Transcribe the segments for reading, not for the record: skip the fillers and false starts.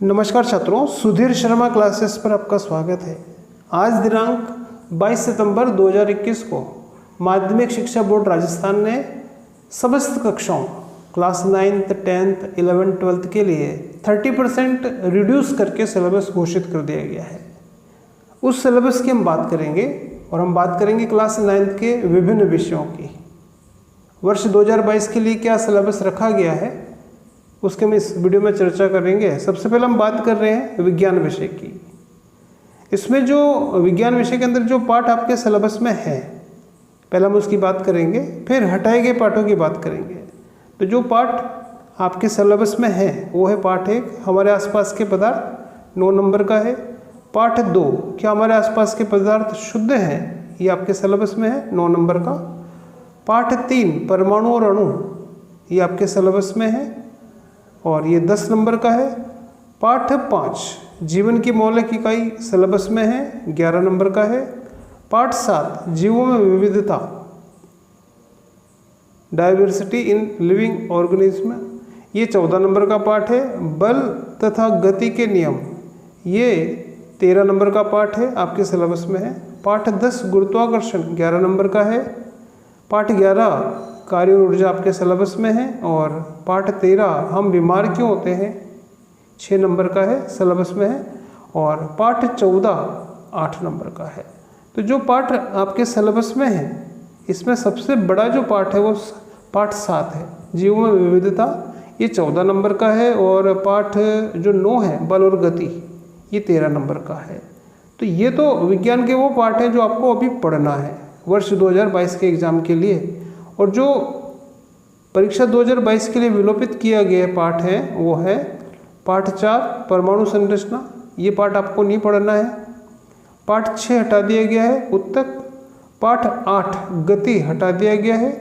नमस्कार छात्रों, सुधीर शर्मा क्लासेस पर आपका स्वागत है। आज दिनांक 22 सितंबर 2021 को माध्यमिक शिक्षा बोर्ड राजस्थान ने समस्त कक्षाओं class 9th, 10th, 11th, 12th के लिए 30% रिड्यूस करके सिलेबस घोषित कर दिया गया है। उस सिलेबस की हम बात करेंगे और हम बात करेंगे क्लास 9th के विभिन्न विषयों की। वर्ष 2022 के लिए क्या सिलेबस रखा गया है उसके हम इस वीडियो में चर्चा करेंगे। सबसे पहले हम बात कर रहे हैं विज्ञान विषय की। इसमें जो विज्ञान विषय के अंदर जो पाठ आपके सिलेबस में है, पहले हम उसकी बात करेंगे, फिर हटाए गए पाठों की बात करेंगे। तो जो पाठ आपके सिलेबस में है वो है पाठ 1, हमारे आसपास के पदार्थ, 9 नंबर का है। पाठ 2, क्या हमारे आसपास के पदार्थ शुद्ध हैं, ये आपके सिलेबस में है, 9 नंबर का। पाठ 3, परमाणु और अणु, ये आपके सिलेबस में है और ये 10 नंबर का है। पाठ 5, जीवन की मौलिक इकाई, सिलेबस में है, 11 नंबर का है। पाठ 7, जीवों में विविधता, डायवर्सिटी इन लिविंग ऑर्गेनिज्म, ये 14 नंबर का पाठ है। बल तथा गति के नियम, ये 13 नंबर का पाठ है, आपके सिलेबस में है। पाठ 10, गुरुत्वाकर्षण, 11 नंबर का है। पाठ 11, कार्य ऊर्जा, आपके सिलेबस में है। और पाठ 13, हम बीमार क्यों होते हैं, 6 नंबर का है, सिलेबस में है। और पाठ 14, 8 नंबर का है। तो जो पाठ आपके सिलेबस में है, इसमें सबसे बड़ा जो पाठ है वो पाठ 7 है, जीवों में विविधता, ये 14 नंबर का है। और पाठ जो 9 है, बल और गति, ये 13 नंबर का है। तो ये तो विज्ञान के वो पाठ हैं जो आपको अभी पढ़ना है वर्ष 2022 के एग्ज़ाम के लिए। और जो परीक्षा 2022 के लिए विलोपित किया गया पाठ है वो है पाठ 4, परमाणु संरचना, ये पाठ आपको नहीं पढ़ना है। पाठ 6 हटा दिया गया है, उत्तक। पाठ 8, गति, हटा दिया गया है।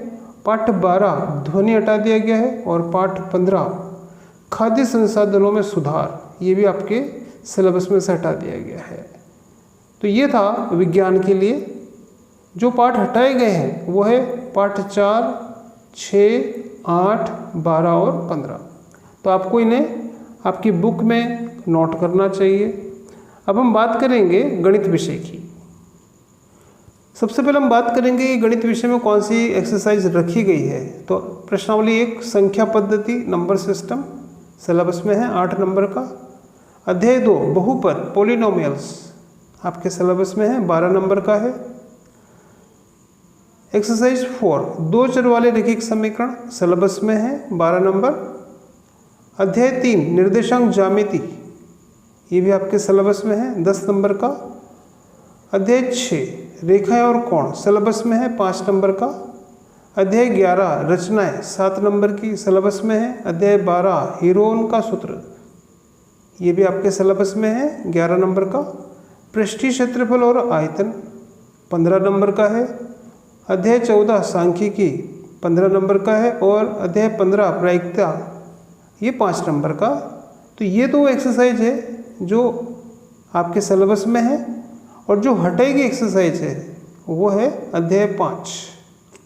पाठ 12, ध्वनि, हटा दिया गया है। और पाठ 15, खाद्य संसाधनों में सुधार, ये भी आपके सिलेबस में से हटा दिया गया है। तो ये था विज्ञान के लिए। जो पाठ हटाए गए हैं वो है पाठ 4, 6, 8, 12 और 15। तो आपको इन्हें आपकी बुक में नोट करना चाहिए। अब हम बात करेंगे गणित विषय की। सबसे पहले हम बात करेंगे कि गणित विषय में कौन सी एक्सरसाइज रखी गई है। तो प्रश्नावली 1, संख्या पद्धति, नंबर सिस्टम, सिलेबस में है, 8 नंबर का। अध्याय 2, बहुपद, पॉलिनोमियल्स, आपके सिलेबस में है, 12 नंबर का है। एक्सरसाइज 4, 2 चर वाले रैखिक समीकरण, सिलेबस में है, 12 नंबर। अध्याय 3, निर्देशांक ज्यामिति, ये भी आपके सिलेबस में है, 10 नंबर का। अध्याय 6, रेखाएं और कोण, सिलेबस में है, 5 नंबर का। अध्याय 11, रचनाएं, 7 नंबर की, सिलेबस में है। अध्याय 12, हीरोन का सूत्र, ये भी आपके सिलेबस में है, 11 नंबर का। पृष्ठीय क्षेत्रफल और आयतन, 15 नंबर का है। अध्याय 14, सांख्यिकी, 15 नंबर का है। और अध्याय 15, प्रायिकता, ये 5 नंबर का। तो ये तो एक्सरसाइज है जो आपके सिलेबस में है। और जो हटेगी एक्सरसाइज है वो है अध्याय 5,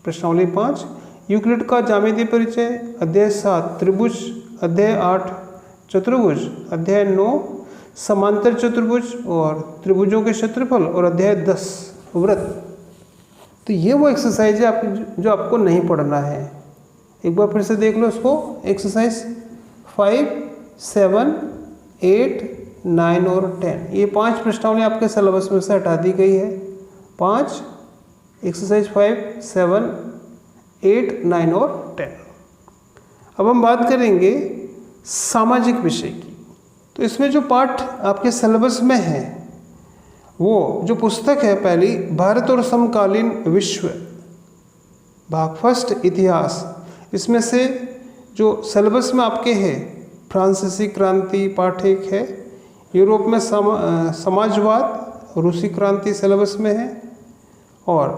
प्रश्नावली 5, यूक्लिड का ज्यामितीय परिचय। अध्याय 7, त्रिभुज। अध्याय 8, चतुर्भुज। अध्याय 9, समांतर चतुर्भुज और त्रिभुजों के क्षेत्रफल। और अध्याय 10, वृत्त। तो ये वो एक्सरसाइज है जो आपको नहीं पढ़ना है। एक बार फिर से देख लो इसको। एक्सरसाइज 5, 7, 8, 9 और 10, ये 5 प्रश्नावली आपके सिलेबस में से हटा दी गई है। 5, एक्सरसाइज 5, 7, 8, 9 और 10। अब हम बात करेंगे सामाजिक विषय की। तो इसमें जो पाठ आपके सिलेबस में है वो जो पुस्तक है पहली, भारत और समकालीन विश्व, भाग 1, इतिहास, इसमें से जो सिलेबस में आपके है, फ्रांसीसी क्रांति पाठ 1 है। यूरोप में समाजवाद, रूसी क्रांति, सिलेबस में है। और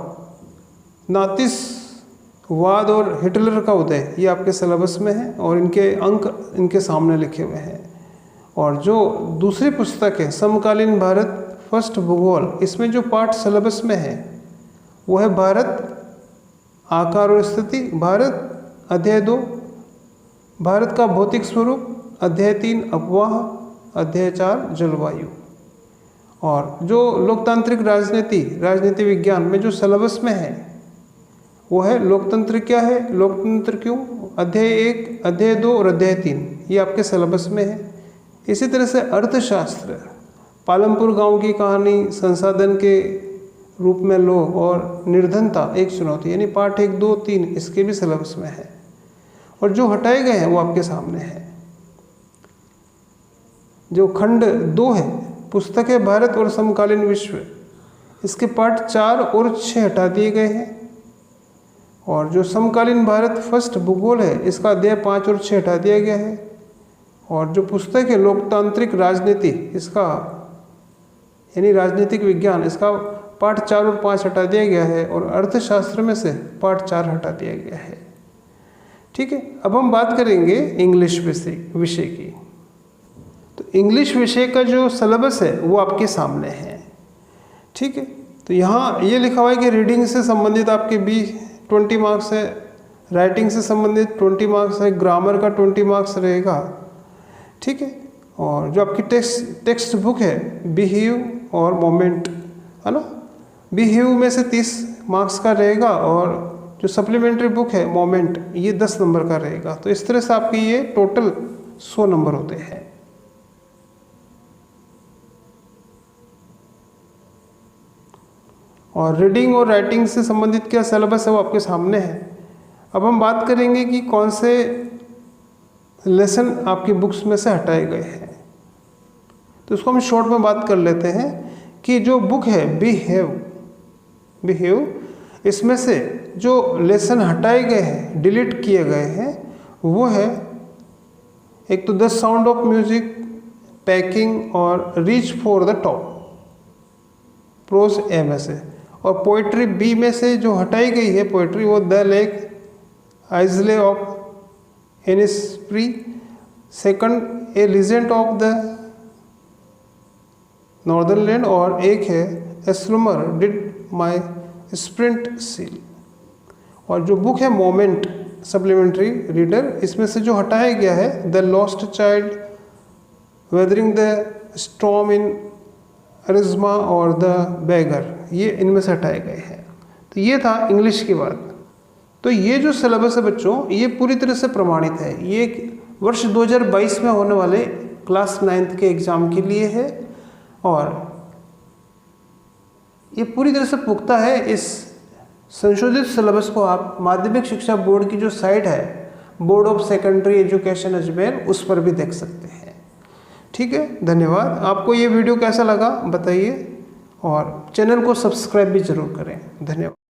नाथिसवाद और हिटलर का उदय, ये आपके सिलेबस में है। और इनके अंक इनके सामने लिखे हुए हैं। और जो दूसरी पुस्तक है, समकालीन भारत, फर्स्ट भूगोल, इसमें जो पाठ सिलेबस में है वो है भारत, आकार और स्थिति, भारत। अध्याय 2, भारत का भौतिक स्वरूप। अध्याय 3, अपवाह। अध्याय 4 जलवायु। और जो लोकतांत्रिक राजनीति विज्ञान में जो सिलेबस में है वो है लोकतंत्र क्या है, लोकतंत्र क्यों, अध्याय 1, अध्याय 2 और अध्याय 3, ये आपके सिलेबस में है। इसी तरह से अर्थशास्त्र, पालमपुर गांव की कहानी, संसाधन के रूप में लोग और निर्धनता एक चुनौती, यानी पार्ट 1, 2, 3 इसके भी सिलेबस में है। और जो हटाए गए हैं वो आपके सामने है। जो खंड 2 है, पुस्तक है भारत और समकालीन विश्व, इसके पार्ट 4 और 6 हटा दिए गए हैं। और जो समकालीन भारत फर्स्ट भूगोल है, इसका अध्याय 5 और 6 हटा दिया गया है। और जो पुस्तक है लोकतांत्रिक राजनीति, इसका यानी राजनीतिक विज्ञान, इसका पार्ट 4 और 5 हटा दिया गया है। और अर्थशास्त्र में से पार्ट 4 हटा दिया गया है। ठीक है, अब हम बात करेंगे इंग्लिश विषय की। तो इंग्लिश विषय का जो सिलेबस है वो आपके सामने है। ठीक है, तो यहाँ ये लिखा हुआ है कि रीडिंग से संबंधित आपके 20 मार्क्स है, राइटिंग से संबंधित 20 मार्क्स है, ग्रामर का 20 मार्क्स रहेगा। ठीक है, और जो आपकी टेक्स्ट बुक है बिहेव और मोमेंट, है ना, बिहेव में से 30 मार्क्स का रहेगा। और जो सप्लीमेंट्री बुक है मोमेंट, ये 10 नंबर का रहेगा। तो इस तरह से आपकी ये टोटल 100 नंबर होते हैं। और रीडिंग और राइटिंग से संबंधित क्या सिलेबस है वो आपके सामने है। अब हम बात करेंगे कि कौन से लेसन आपकी बुक्स में से हटाए गए हैं। तो उसको हम शॉर्ट में बात कर लेते हैं कि जो बुक है बिहेव, इसमें से जो लेसन हटाए गए हैं, डिलीट किए गए हैं, वो है एक तो the sound of music, packing और reach for the top, prose A में से। और पोइट्री बी में से जो हटाई गई है पोइट्री, वो the lake isle of Innisfree, second a legend of the northern land, और एक है a slumber did my spirit seal. और जो बुक है मोमेंट सप्लीमेंट्री रीडर, इसमें से जो हटाया गया है the lost child, weathering the storm in Ersama और द बेगर, ये इनमें से हटाए गए हैं। तो ये था इंग्लिश की बात। तो ये जो सिलेबस है बच्चों, ये पूरी तरह से प्रमाणित है। ये वर्ष 2022 में होने वाले क्लास 9th के एग्ज़ाम के लिए है। और ये पूरी तरह से पुख्ता है। इस संशोधित सिलेबस को आप माध्यमिक शिक्षा बोर्ड की जो साइट है, board of secondary education Ajmer, उस पर भी देख सकते हैं। ठीक है, धन्यवाद। आपको ये वीडियो कैसा लगा बताइए, और चैनल को सब्सक्राइब भी जरूर करें। धन्यवाद।